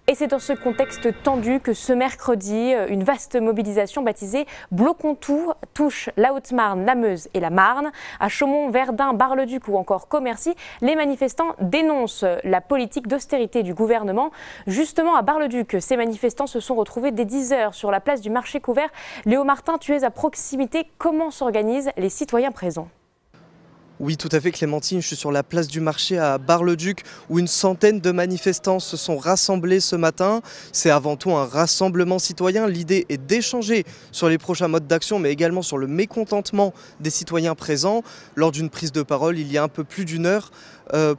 Et c'est dans ce contexte tendu que ce mercredi, une vaste mobilisation baptisée Bloquons tout touche la Haute-Marne, la Meuse et la Marne. À Chaumont, Verdun, Bar-le-Duc ou encore Commercy, les manifestants dénoncent la politique d'austérité du gouvernement. Justement, à Bar-le-Duc, ces manifestants se sont retrouvés dès 10 h sur la place du marché couvert. Léo Martin, tu es à proximité. Comment s'organisent les citoyens présents ? Oui, tout à fait, Clémentine. Je suis sur la place du marché à Bar-le-Duc où une centaine de manifestants se sont rassemblés ce matin. C'est avant tout un rassemblement citoyen. L'idée est d'échanger sur les prochains modes d'action, mais également sur le mécontentement des citoyens présents. Lors d'une prise de parole, il y a un peu plus d'une heure,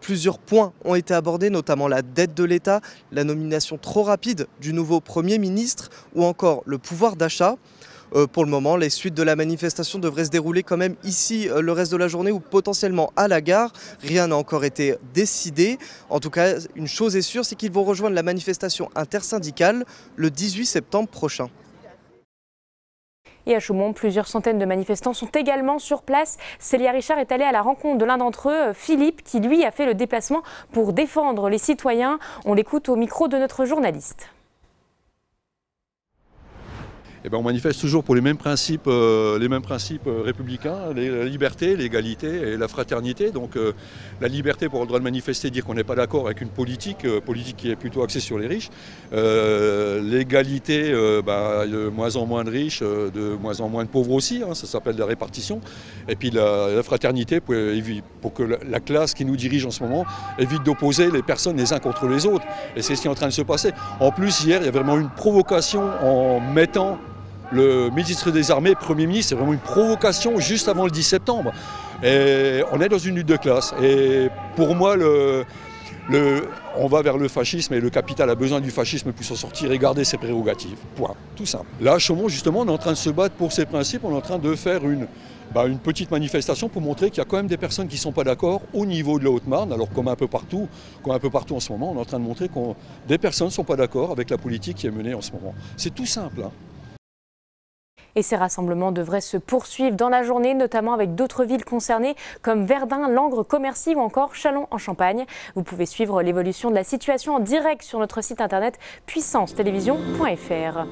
plusieurs points ont été abordés, notamment la dette de l'État, la nomination trop rapide du nouveau Premier ministre ou encore le pouvoir d'achat. Pour le moment, les suites de la manifestation devraient se dérouler quand même ici le reste de la journée ou potentiellement à la gare. Rien n'a encore été décidé. En tout cas, une chose est sûre, c'est qu'ils vont rejoindre la manifestation intersyndicale le 18 septembre prochain. Et à Chaumont, plusieurs centaines de manifestants sont également sur place. Célia Richard est allée à la rencontre de l'un d'entre eux, Philippe, qui lui a fait le déplacement pour défendre les citoyens. On l'écoute au micro de notre journaliste. Eh ben, on manifeste toujours pour les mêmes principes républicains, la liberté, l'égalité et la fraternité. Donc la liberté pour le droit de manifester, dire qu'on n'est pas d'accord avec une politique qui est plutôt axée sur les riches. L'égalité, de moins en moins de riches, de moins en moins de pauvres aussi, ça s'appelle la répartition. Et puis la fraternité pour que la classe qui nous dirige en ce moment évite d'opposer les personnes les uns contre les autres. Et c'est ce qui est en train de se passer. En plus, hier, il y a vraiment une provocation en mettant le ministre des Armées, Premier ministre, c'est vraiment une provocation juste avant le 10 septembre. Et on est dans une lutte de classe. Et pour moi, on va vers le fascisme et le capital a besoin du fascisme pour s'en sortir et garder ses prérogatives. Point. Tout simple. Là, à Chaumont, justement, on est en train de se battre pour ces principes. On est en train de faire une petite manifestation pour montrer qu'il y a quand même des personnes qui ne sont pas d'accord au niveau de la Haute-Marne. Alors comme un peu partout en ce moment, on est en train de montrer que des personnes ne sont pas d'accord avec la politique qui est menée en ce moment. C'est tout simple. Et ces rassemblements devraient se poursuivre dans la journée, notamment avec d'autres villes concernées comme Verdun, Langres, Commercy ou encore Châlons-en-Champagne. Vous pouvez suivre l'évolution de la situation en direct sur notre site internet puissancetélévision.fr.